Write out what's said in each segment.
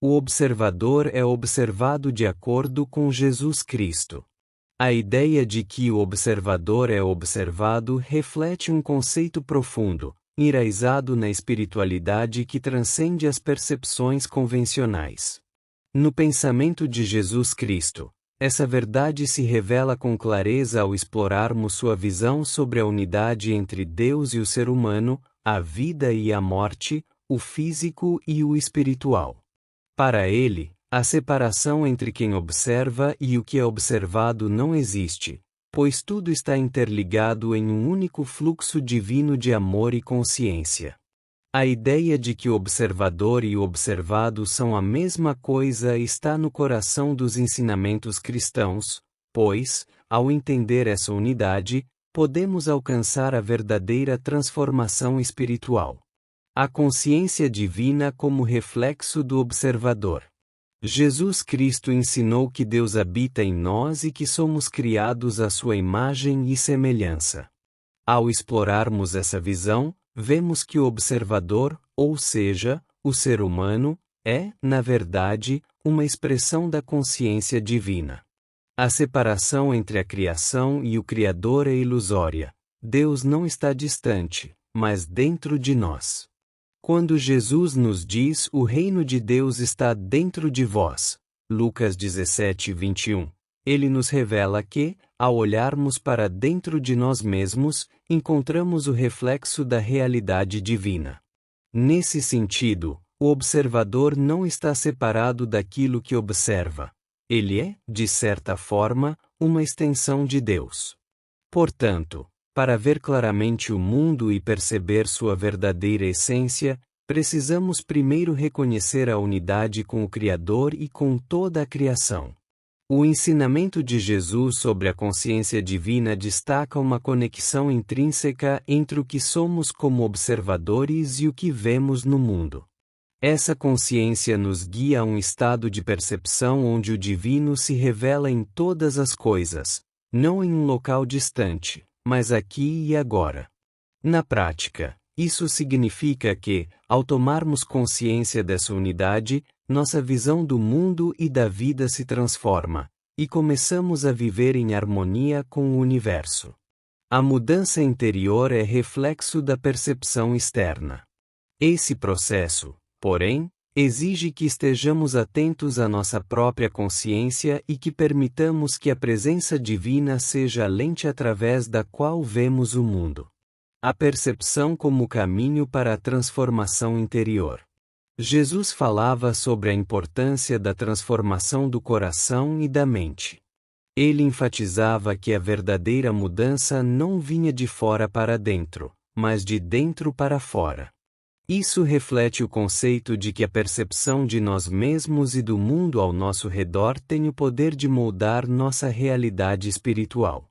O observador é observado de acordo com Jesus Cristo. A ideia de que o observador é observado reflete um conceito profundo, enraizado na espiritualidade que transcende as percepções convencionais. No pensamento de Jesus Cristo, essa verdade se revela com clareza ao explorarmos sua visão sobre a unidade entre Deus e o ser humano, a vida e a morte, o físico e o espiritual. Para ele, a separação entre quem observa e o que é observado não existe, pois tudo está interligado em um único fluxo divino de amor e consciência. A ideia de que o observador e o observado são a mesma coisa está no coração dos ensinamentos cristãos, pois, ao entender essa unidade, podemos alcançar a verdadeira transformação espiritual. A consciência divina como reflexo do observador. Jesus Cristo ensinou que Deus habita em nós e que somos criados à sua imagem e semelhança. Ao explorarmos essa visão, vemos que o observador, ou seja, o ser humano, é, na verdade, uma expressão da consciência divina. A separação entre a criação e o Criador é ilusória. Deus não está distante, mas dentro de nós. Quando Jesus nos diz o reino de Deus está dentro de vós, Lucas 17:21, ele nos revela que, ao olharmos para dentro de nós mesmos, encontramos o reflexo da realidade divina. Nesse sentido, o observador não está separado daquilo que observa. Ele é, de certa forma, uma extensão de Deus. Portanto, para ver claramente o mundo e perceber sua verdadeira essência, precisamos primeiro reconhecer a unidade com o Criador e com toda a criação. O ensinamento de Jesus sobre a consciência divina destaca uma conexão intrínseca entre o que somos como observadores e o que vemos no mundo. Essa consciência nos guia a um estado de percepção onde o divino se revela em todas as coisas, não em um local distante, mas aqui e agora. Na prática, isso significa que, ao tomarmos consciência dessa unidade, nossa visão do mundo e da vida se transforma, e começamos a viver em harmonia com o universo. A mudança interior é reflexo da percepção externa. Esse processo, porém, exige que estejamos atentos à nossa própria consciência e que permitamos que a presença divina seja a lente através da qual vemos o mundo. A percepção como caminho para a transformação interior. Jesus falava sobre a importância da transformação do coração e da mente. Ele enfatizava que a verdadeira mudança não vinha de fora para dentro, mas de dentro para fora. Isso reflete o conceito de que a percepção de nós mesmos e do mundo ao nosso redor tem o poder de moldar nossa realidade espiritual.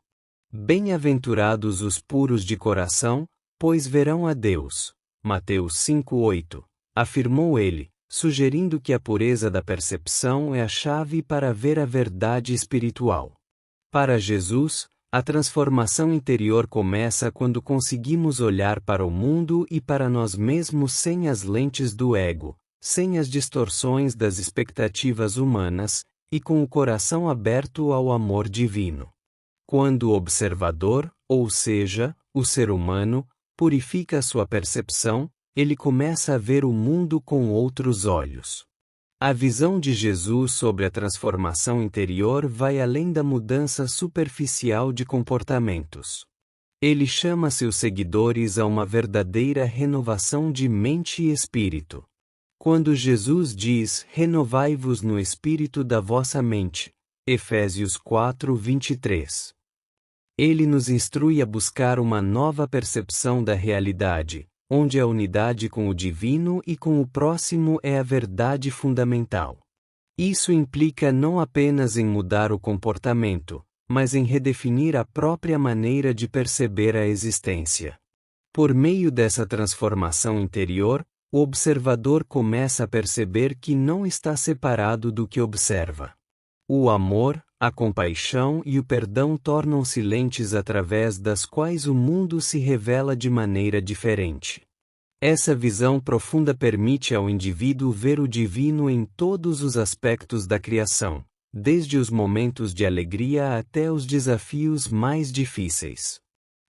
Bem-aventurados os puros de coração, pois verão a Deus. Mateus 5:8, afirmou ele, sugerindo que a pureza da percepção é a chave para ver a verdade espiritual. Para Jesus, a transformação interior começa quando conseguimos olhar para o mundo e para nós mesmos sem as lentes do ego, sem as distorções das expectativas humanas, e com o coração aberto ao amor divino. Quando o observador, ou seja, o ser humano, purifica sua percepção, ele começa a ver o mundo com outros olhos. A visão de Jesus sobre a transformação interior vai além da mudança superficial de comportamentos. Ele chama seus seguidores a uma verdadeira renovação de mente e espírito. Quando Jesus diz: "Renovai-vos no espírito da vossa mente", Efésios 4:23. Ele nos instrui a buscar uma nova percepção da realidade, onde a unidade com o divino e com o próximo é a verdade fundamental. Isso implica não apenas em mudar o comportamento, mas em redefinir a própria maneira de perceber a existência. Por meio dessa transformação interior, o observador começa a perceber que não está separado do que observa. O amor, a compaixão e o perdão tornam-se lentes através das quais o mundo se revela de maneira diferente. Essa visão profunda permite ao indivíduo ver o divino em todos os aspectos da criação, desde os momentos de alegria até os desafios mais difíceis.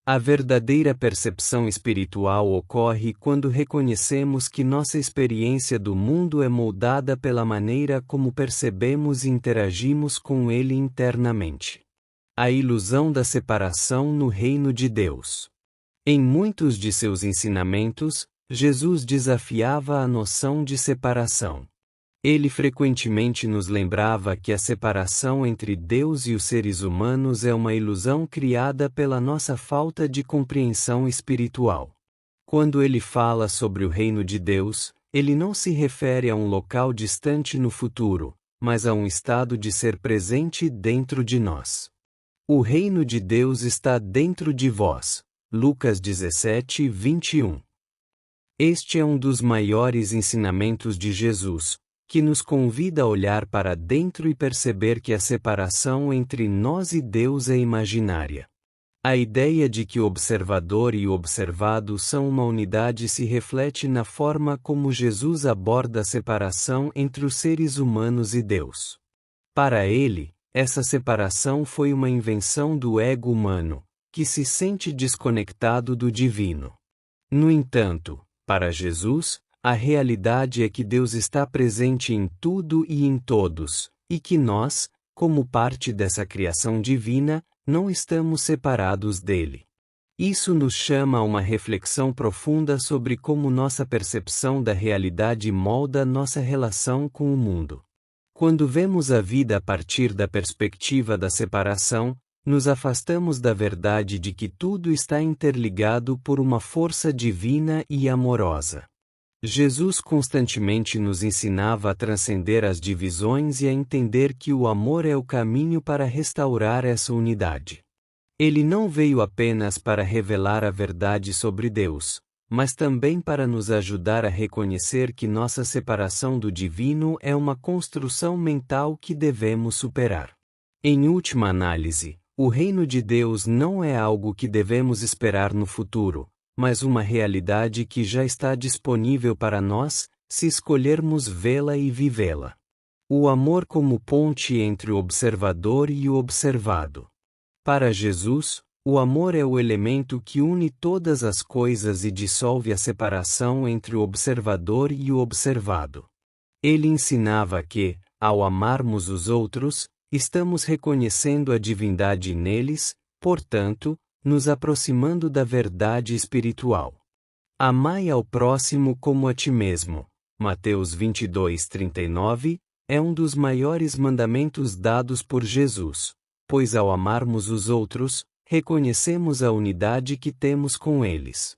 A verdadeira percepção espiritual ocorre quando reconhecemos que nossa experiência do mundo é moldada pela maneira como percebemos e interagimos com ele internamente. A ilusão da separação no reino de Deus. Em muitos de seus ensinamentos, Jesus desafiava a noção de separação. Ele frequentemente nos lembrava que a separação entre Deus e os seres humanos é uma ilusão criada pela nossa falta de compreensão espiritual. Quando ele fala sobre o reino de Deus, ele não se refere a um local distante no futuro, mas a um estado de ser presente dentro de nós. O reino de Deus está dentro de vós. Lucas 17, 21. Este é um dos maiores ensinamentos de Jesus, que nos convida a olhar para dentro e perceber que a separação entre nós e Deus é imaginária. A ideia de que o observador e o observado são uma unidade se reflete na forma como Jesus aborda a separação entre os seres humanos e Deus. Para ele, essa separação foi uma invenção do ego humano, que se sente desconectado do divino. No entanto, para Jesus, a realidade é que Deus está presente em tudo e em todos, e que nós, como parte dessa criação divina, não estamos separados dele. Isso nos chama a uma reflexão profunda sobre como nossa percepção da realidade molda nossa relação com o mundo. Quando vemos a vida a partir da perspectiva da separação, nos afastamos da verdade de que tudo está interligado por uma força divina e amorosa. Jesus constantemente nos ensinava a transcender as divisões e a entender que o amor é o caminho para restaurar essa unidade. Ele não veio apenas para revelar a verdade sobre Deus, mas também para nos ajudar a reconhecer que nossa separação do divino é uma construção mental que devemos superar. Em última análise, o reino de Deus não é algo que devemos esperar no futuro, mas uma realidade que já está disponível para nós, se escolhermos vê-la e vivê-la. O amor como ponte entre o observador e o observado. Para Jesus, o amor é o elemento que une todas as coisas e dissolve a separação entre o observador e o observado. Ele ensinava que, ao amarmos os outros, estamos reconhecendo a divindade neles, portanto, nos aproximando da verdade espiritual. Amai ao próximo como a ti mesmo. Mateus 22:39, é um dos maiores mandamentos dados por Jesus, pois ao amarmos os outros, reconhecemos a unidade que temos com eles.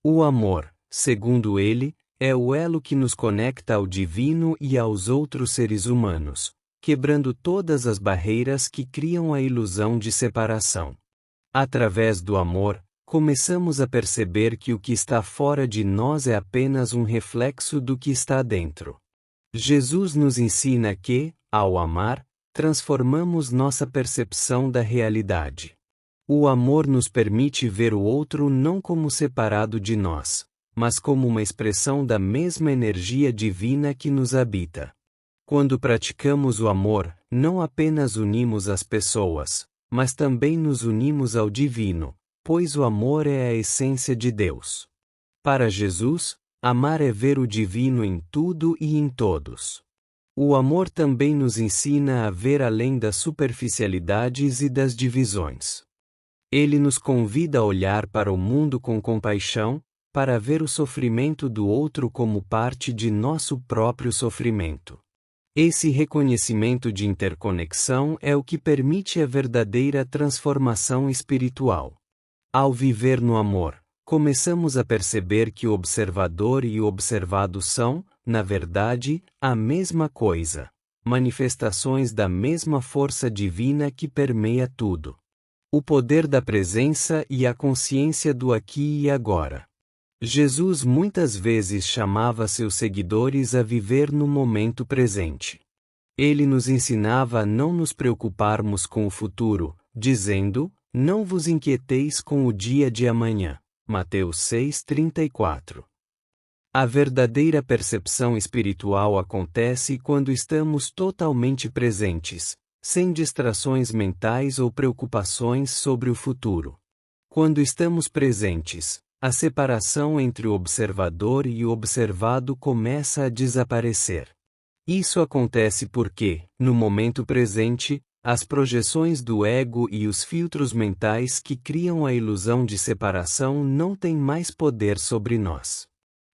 O amor, segundo ele, é o elo que nos conecta ao divino e aos outros seres humanos, quebrando todas as barreiras que criam a ilusão de separação. Através do amor, começamos a perceber que o que está fora de nós é apenas um reflexo do que está dentro. Jesus nos ensina que, ao amar, transformamos nossa percepção da realidade. O amor nos permite ver o outro não como separado de nós, mas como uma expressão da mesma energia divina que nos habita. Quando praticamos o amor, não apenas unimos as pessoas, mas também nos unimos ao divino, pois o amor é a essência de Deus. Para Jesus, amar é ver o divino em tudo e em todos. O amor também nos ensina a ver além das superficialidades e das divisões. Ele nos convida a olhar para o mundo com compaixão, para ver o sofrimento do outro como parte de nosso próprio sofrimento. Esse reconhecimento de interconexão é o que permite a verdadeira transformação espiritual. Ao viver no amor, começamos a perceber que o observador e o observado são, na verdade, a mesma coisa, manifestações da mesma força divina que permeia tudo. O poder da presença e a consciência do aqui e agora. Jesus muitas vezes chamava seus seguidores a viver no momento presente. Ele nos ensinava a não nos preocuparmos com o futuro, dizendo, não vos inquieteis com o dia de amanhã. Mateus 6:34. A verdadeira percepção espiritual acontece quando estamos totalmente presentes, sem distrações mentais ou preocupações sobre o futuro. Quando estamos presentes, a separação entre o observador e o observado começa a desaparecer. Isso acontece porque, no momento presente, as projeções do ego e os filtros mentais que criam a ilusão de separação não têm mais poder sobre nós.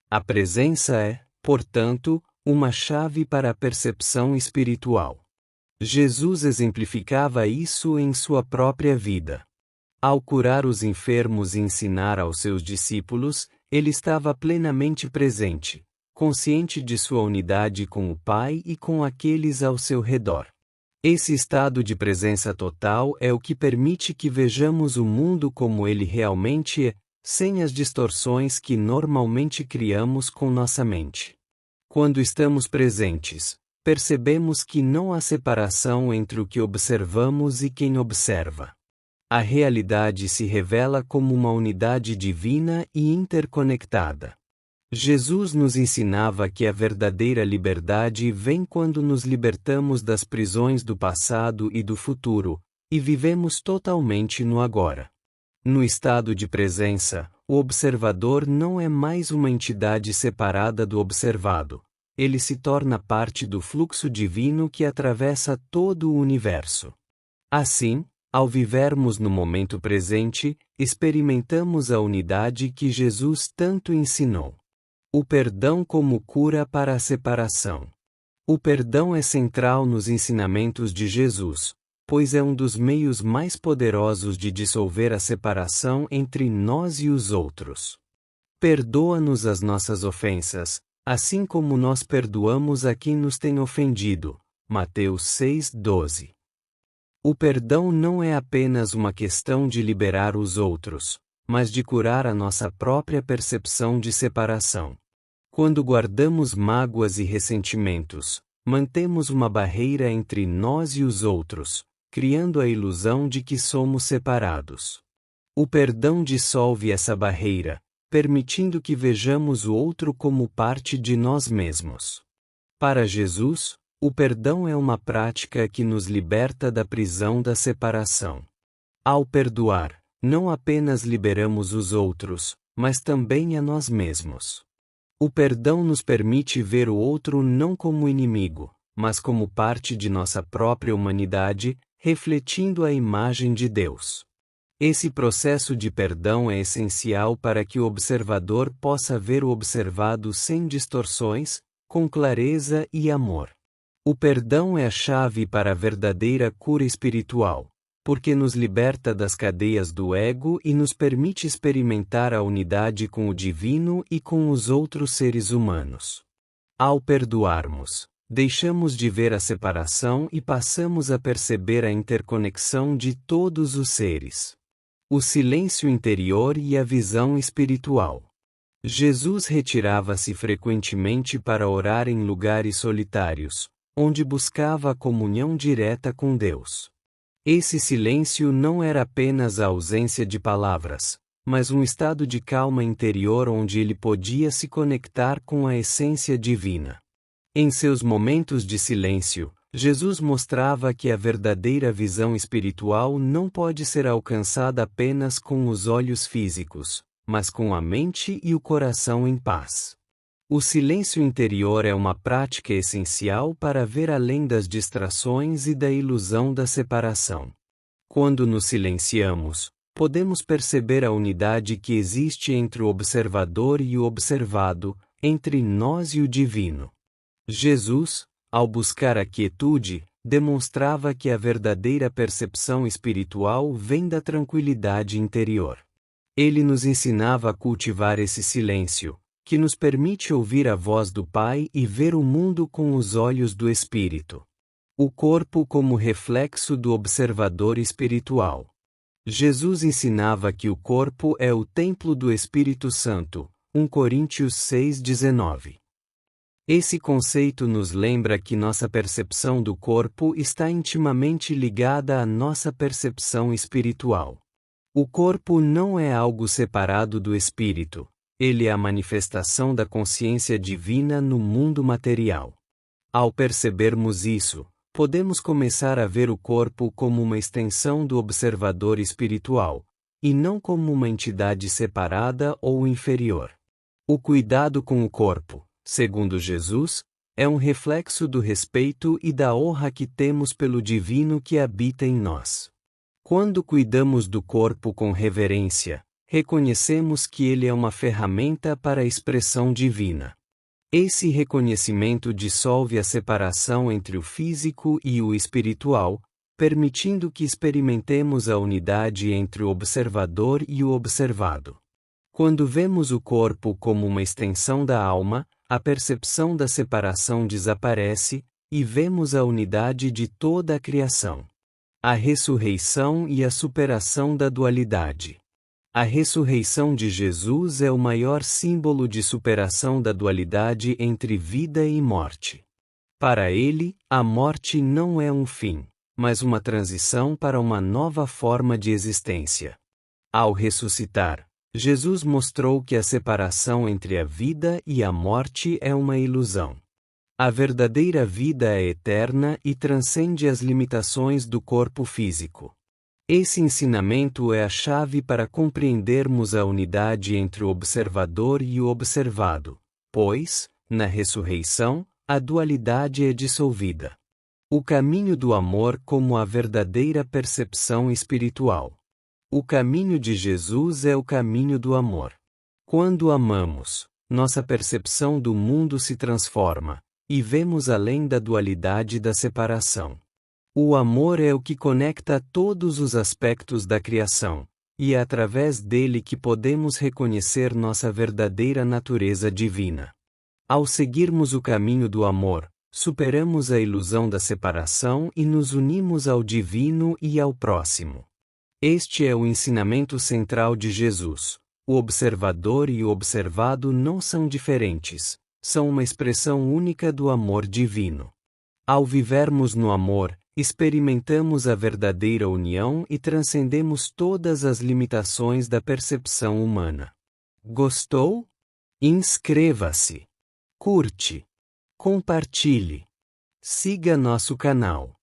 A presença é, portanto, uma chave para a percepção espiritual. Jesus exemplificava isso em sua própria vida. Ao curar os enfermos e ensinar aos seus discípulos, ele estava plenamente presente, consciente de sua unidade com o Pai e com aqueles ao seu redor. Esse estado de presença total é o que permite que vejamos o mundo como ele realmente é, sem as distorções que normalmente criamos com nossa mente. Quando estamos presentes, percebemos que não há separação entre o que observamos e quem observa. A realidade se revela como uma unidade divina e interconectada. Jesus nos ensinava que a verdadeira liberdade vem quando nos libertamos das prisões do passado e do futuro, e vivemos totalmente no agora. No estado de presença, o observador não é mais uma entidade separada do observado. Ele se torna parte do fluxo divino que atravessa todo o universo. Assim, ao vivermos no momento presente, experimentamos a unidade que Jesus tanto ensinou. O perdão como cura para a separação. O perdão é central nos ensinamentos de Jesus, pois é um dos meios mais poderosos de dissolver a separação entre nós e os outros. Perdoa-nos as nossas ofensas, assim como nós perdoamos a quem nos tem ofendido. Mateus 6:12. O perdão não é apenas uma questão de liberar os outros, mas de curar a nossa própria percepção de separação. Quando guardamos mágoas e ressentimentos, mantemos uma barreira entre nós e os outros, criando a ilusão de que somos separados. O perdão dissolve essa barreira, permitindo que vejamos o outro como parte de nós mesmos. Para Jesus, o perdão é uma prática que nos liberta da prisão da separação. Ao perdoar, não apenas liberamos os outros, mas também a nós mesmos. O perdão nos permite ver o outro não como inimigo, mas como parte de nossa própria humanidade, refletindo a imagem de Deus. Esse processo de perdão é essencial para que o observador possa ver o observado sem distorções, com clareza e amor. O perdão é a chave para a verdadeira cura espiritual, porque nos liberta das cadeias do ego e nos permite experimentar a unidade com o divino e com os outros seres humanos. Ao perdoarmos, deixamos de ver a separação e passamos a perceber a interconexão de todos os seres. O silêncio interior e a visão espiritual. Jesus retirava-se frequentemente para orar em lugares solitários, onde buscava a comunhão direta com Deus. Esse silêncio não era apenas a ausência de palavras, mas um estado de calma interior onde ele podia se conectar com a essência divina. Em seus momentos de silêncio, Jesus mostrava que a verdadeira visão espiritual não pode ser alcançada apenas com os olhos físicos, mas com a mente e o coração em paz. O silêncio interior é uma prática essencial para ver além das distrações e da ilusão da separação. Quando nos silenciamos, podemos perceber a unidade que existe entre o observador e o observado, entre nós e o divino. Jesus, ao buscar a quietude, demonstrava que a verdadeira percepção espiritual vem da tranquilidade interior. Ele nos ensinava a cultivar esse silêncio, que nos permite ouvir a voz do Pai e ver o mundo com os olhos do Espírito. O corpo como reflexo do observador espiritual. Jesus ensinava que o corpo é o templo do Espírito Santo, 1 Coríntios 6:19. Esse conceito nos lembra que nossa percepção do corpo está intimamente ligada à nossa percepção espiritual. O corpo não é algo separado do espírito, Ele é a manifestação da consciência divina no mundo material. Ao percebermos isso, podemos começar a ver o corpo como uma extensão do observador espiritual, e não como uma entidade separada ou inferior. O cuidado com o corpo, segundo Jesus, é um reflexo do respeito e da honra que temos pelo divino que habita em nós. Quando cuidamos do corpo com reverência, reconhecemos que ele é uma ferramenta para a expressão divina. Esse reconhecimento dissolve a separação entre o físico e o espiritual, permitindo que experimentemos a unidade entre o observador e o observado. Quando vemos o corpo como uma extensão da alma, a percepção da separação desaparece, e vemos a unidade de toda a criação. A ressurreição e a superação da dualidade. A ressurreição de Jesus é o maior símbolo de superação da dualidade entre vida e morte. Para ele, a morte não é um fim, mas uma transição para uma nova forma de existência. Ao ressuscitar, Jesus mostrou que a separação entre a vida e a morte é uma ilusão. A verdadeira vida é eterna e transcende as limitações do corpo físico. Esse ensinamento é a chave para compreendermos a unidade entre o observador e o observado, pois, na ressurreição, a dualidade é dissolvida. O caminho do amor como a verdadeira percepção espiritual. O caminho de Jesus é o caminho do amor. Quando amamos, nossa percepção do mundo se transforma, e vemos além da dualidade da separação. O amor é o que conecta todos os aspectos da criação, e é através dele que podemos reconhecer nossa verdadeira natureza divina. Ao seguirmos o caminho do amor, superamos a ilusão da separação e nos unimos ao divino e ao próximo. Este é o ensinamento central de Jesus. O observador e o observado não são diferentes, são uma expressão única do amor divino. Ao vivermos no amor, experimentamos a verdadeira união e transcendemos todas as limitações da percepção humana. Gostou? Inscreva-se, curte, compartilhe, siga nosso canal.